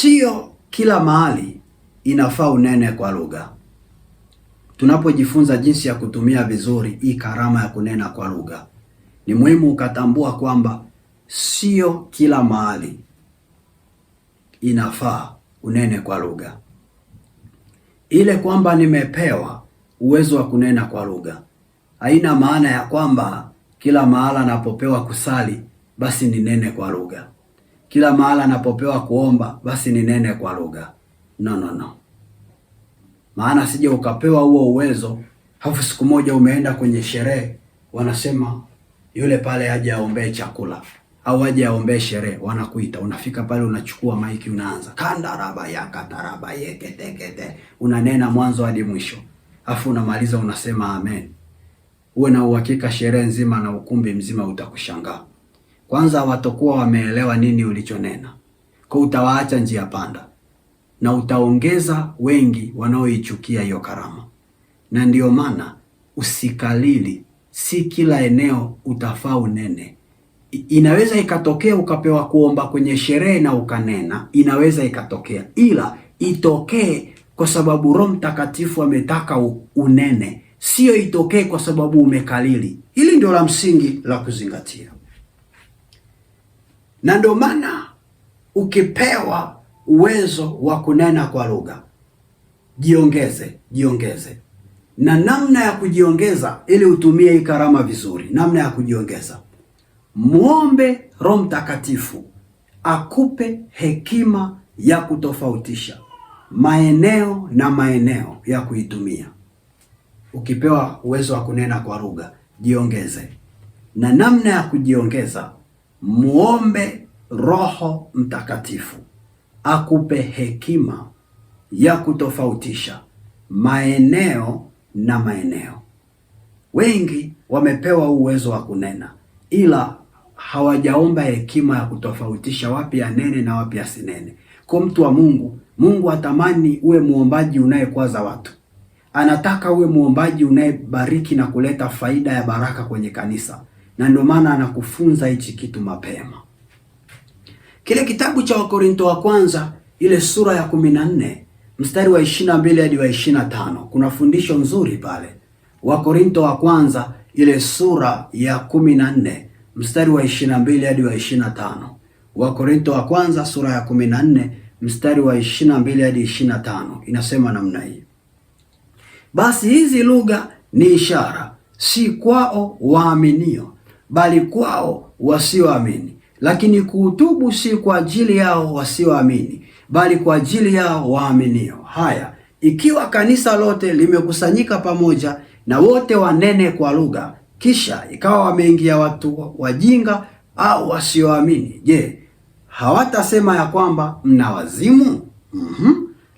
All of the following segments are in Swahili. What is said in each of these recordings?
Sio kila mahali inafaa unene kwa lugha. Tunapojifunza jinsi ya kutumia vizuri hii karama ya kunena kwa lugha, ni muhimu ukatambua kwamba sio kila mahali inafaa unene kwa lugha. Ile kwamba nimepewa uwezo wa kunena kwa lugha haina maana ya kwamba kila mahala napopewa kusali basi ninene kwa lugha. Kila mahala napopewa kuomba basi ninene kwa lugha. No. Maana sije ukapewa huo uwezo, hafu siku moja umeenda kwenye sherehe, wanasema yule pale aje aombee chakula au aje aombee sherehe, wanakuita. Unafika pale, unachukua maiki, unaanza kandaraba ya kataraba yeketekete, unanena mwanzo hadi mwisho, afu unamaliza unasema amen. Uwe na uhakika sherehe nzima na ukumbi mzima utakushangaa. Kwanza watakuwa wameelewa nini ulichonena, kwa utawaacha njia panda na utaongeza wengi wanaoichukia hiyo karama. Na ndio maana usikalili, si kila eneo utafaa unene. Inaweza ikatokea ukapewa kuomba kwenye sherehe na ukanena, inaweza ikatokea, ila itokee kwa sababu Roho Mtakatifu ametaka unene, sio itokee kwa sababu umekalili. Hili ndio la msingi la kuzingatia. Na ndio maana ukipewa uwezo wa kunena kwa lugha, jiongeze. Na namna ya kujiongeza ili utumie hii karama vizuri, namna ya kujiongeza, muombe Roho Mtakatifu akupe hekima ya kutofautisha maeneo na maeneo ya kuitumia. Ukipewa uwezo wa kunena kwa lugha, jiongeze. Na namna ya kujiongeza, muombe Roho Mtakatifu akupe hekima ya kutofautisha maeneo na maeneo. Wengi wamepewa uwezo wa kunena, ila hawajaomba hekima ya kutofautisha wapi anene na wapi asinene. Kwa mtu wa Mungu, Mungu atamani uwe muombaji unayekwaza watu. Anataka uwe muombaji unayebariki na kuleta faida ya baraka kwenye kanisa. Na ndio maana anakufunza hichi kitu mapema. Kile kitabu cha Wakorinto wa kwanza, ile sura ya 14, mstari wa 22 hadi wa 25, kuna fundisho nzuri pale. Wakorinto wa kwanza, ile sura ya 14, mstari wa 22 hadi wa 25. Wakorinto wa kwanza sura ya 14, mstari wa 22 hadi 25, inasema namna hii: basi hizi lugha ni ishara, si kwao waaminio, bali kwao wasioamini. Lakini kuhutubu si kwa ajili yao wasioamini, bali kwa ajili yao waaminio. Haya, ikiwa kanisa lote limekusanyika pamoja na wote wanene kwa lugha, kisha ikawa wameingia watu wajinga au wasioamini, je, hawatasema ya kwamba mna wazimu?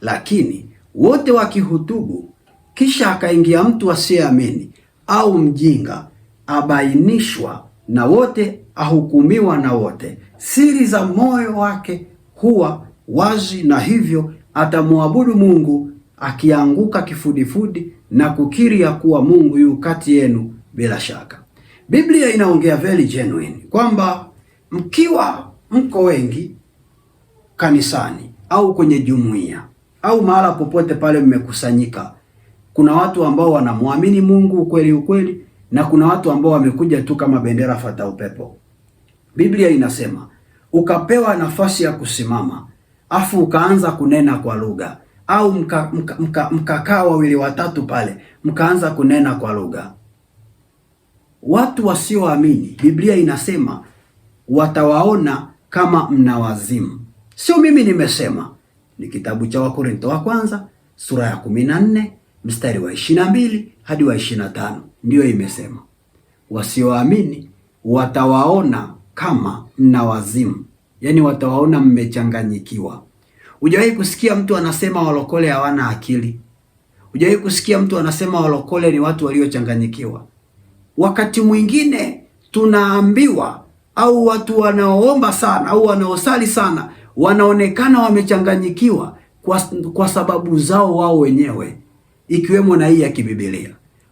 Lakini wote wakihutubu, kisha akaingia mtu asiyeamini au mjinga, abainishwa na wote, ahukumiwa na wote. Siri za moyo wake huwa wazi, na hivyo atamwabudu Mungu akianguka kifudifudi na kukiri ya kuwa Mungu yu kati yenu bila shaka. Biblia inaongea very genuine kwamba mkiwa mko wengi kanisani au kwenye jumuiya au mahala popote pale mmekusanyika, kuna watu ambao wanamwamini Mungu ukweli, na kuna watu ambao wamekuja tu kama bendera fata upepo. Biblia inasema ukapewa nafasi ya kusimama, afu ukaanza kunena kwa lugha, au mkakaa wawili watatu pale mkaanza kunena kwa lugha, watu wasioamini, Biblia inasema watawaona kama mna wazimu. Sio mimi nimesema, ni kitabu cha Wakorinto wa kwanza sura ya 14 mstari wa 22 hadi wa 25, ndio imesema wasioamini watawaona kama mna wazimu, yaani watawaona mmechanganyikiwa. Hujawahi kusikia mtu anasema walokole hawana akili? Hujawahi kusikia mtu anasema walokole ni watu waliochanganyikiwa? Wakati mwingine tunaambiwa, au watu wanaoomba sana au wanaosali sana wanaonekana wamechanganyikiwa kwa sababu zao wao wenyewe, ikiwemo na hii ya kibibilia.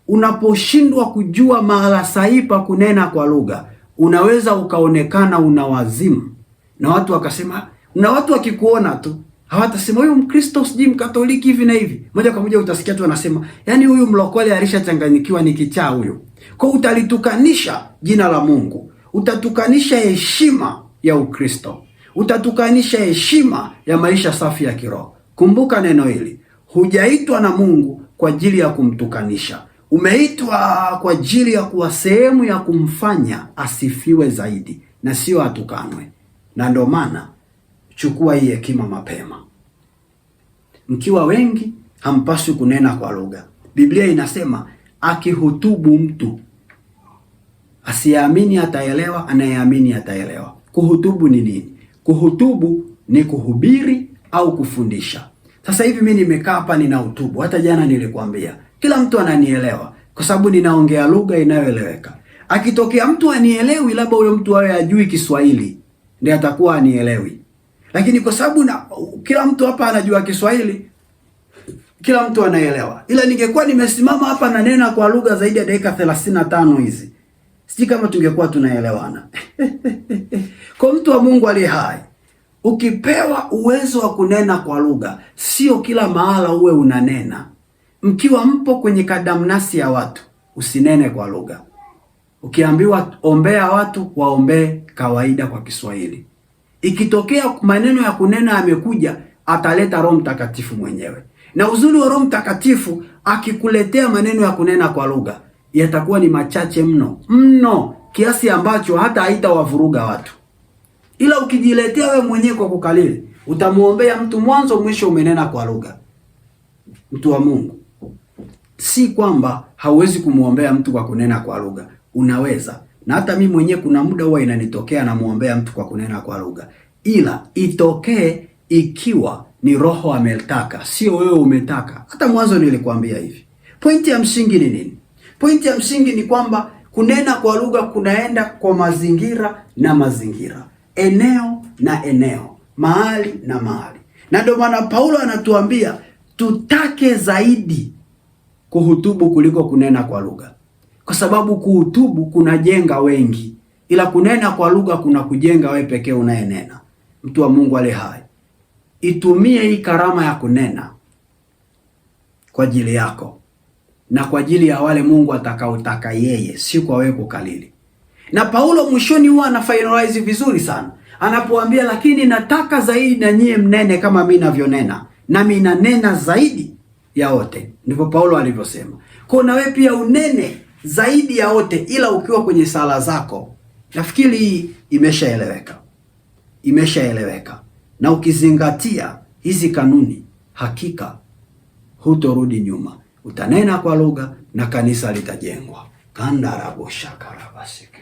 Unaposhindwa kujua mahala sahihi pa kunena kwa lugha, unaweza ukaonekana una wazimu, na watu wakasema, na watu wakikuona tu Hawatasema huyu Mkristo sijui Mkatoliki hivi na hivi. Moja kwa moja utasikia tu anasema, yaani huyu mlokole alishachanganyikiwa, ni kichaa huyo. Kwa utalitukanisha jina la Mungu, utatukanisha heshima ya Ukristo, utatukanisha heshima ya maisha safi ya kiroho. Kumbuka neno hili, hujaitwa na Mungu kwa ajili ya kumtukanisha. Umeitwa kwa ajili ya kuwa sehemu ya kumfanya asifiwe zaidi na sio atukanwe. Na ndio maana chukua hii hekima mapema. Mkiwa wengi hampaswi kunena kwa lugha. Biblia inasema akihutubu mtu, asiyeamini ataelewa, anayeamini ataelewa. Kuhutubu ni nini? Kuhutubu ni kuhubiri au kufundisha. Sasa hivi mimi nimekaa hapa ninahutubu. Hata jana nilikwambia kila mtu ananielewa kwa sababu ninaongea lugha inayoeleweka. Akitokea mtu anielewi, labda huyo mtu awe ajui Kiswahili, ndiye atakuwa anielewi. Lakini kwa sababu kila mtu hapa anajua Kiswahili, kila mtu anaelewa. Ila ningekuwa nimesimama hapa na nena kwa lugha zaidi ya dakika 35 hizi, sisi kama tungekuwa tunaelewana. Kwa mtu wa Mungu aliye hai, ukipewa uwezo wa kunena kwa lugha, sio kila mahala uwe unanena. Mkiwa mpo kwenye kadamnasi ya watu, usinene kwa lugha. Ukiambiwa ombea watu, waombee kawaida kwa Kiswahili. Ikitokea maneno ya kunena yamekuja, ataleta Roho Mtakatifu mwenyewe. Na uzuri wa Roho Mtakatifu akikuletea maneno ya kunena kwa lugha, yatakuwa ni machache mno kiasi ambacho hata haitawavuruga watu. Ila ukijiletea we mwenyewe kwa kukalili, utamuombea mtu mwanzo mwisho umenena kwa lugha. Mtu wa Mungu, si kwamba hauwezi kumuombea mtu kwa kunena kwa lugha. Unaweza. Na hata mimi mwenyewe kuna muda huwa inanitokea na muombea mtu kwa kunena kwa lugha. Ila itokee ikiwa ni Roho ametaka, sio wewe umetaka. Hata mwanzo nilikwambia hivi. Pointi ya msingi ni nini? Pointi ya msingi ni kwamba kunena kwa lugha kunaenda kwa mazingira na mazingira, eneo na eneo, mahali na mahali. Na ndio maana Paulo anatuambia tutake zaidi kuhutubu kuliko kunena kwa lugha. Kwa sababu kuhutubu kunajenga wengi, ila kunena kwa lugha kuna kujenga wewe pekee unayenena. Mtu wa Mungu aliye hai, itumie hii karama ya kunena kwa ajili yako na kwa ajili ya wale Mungu atakaotaka yeye, si kwa wewe kukalili. Na Paulo mwishoni huwa ana finalize vizuri sana anapoambia, lakini nataka zaidi na nyie mnene kama mimi ninavyonena, nami nanena zaidi ya wote. Ndivyo Paulo alivyosema. Kwa na wewe pia unene zaidi ya wote, ila ukiwa kwenye sala zako. Nafikiri hii imeshaeleweka. Na ukizingatia hizi kanuni, hakika hutorudi nyuma. Utanena kwa lugha na kanisa litajengwa. Kandaraboshakarabasiki.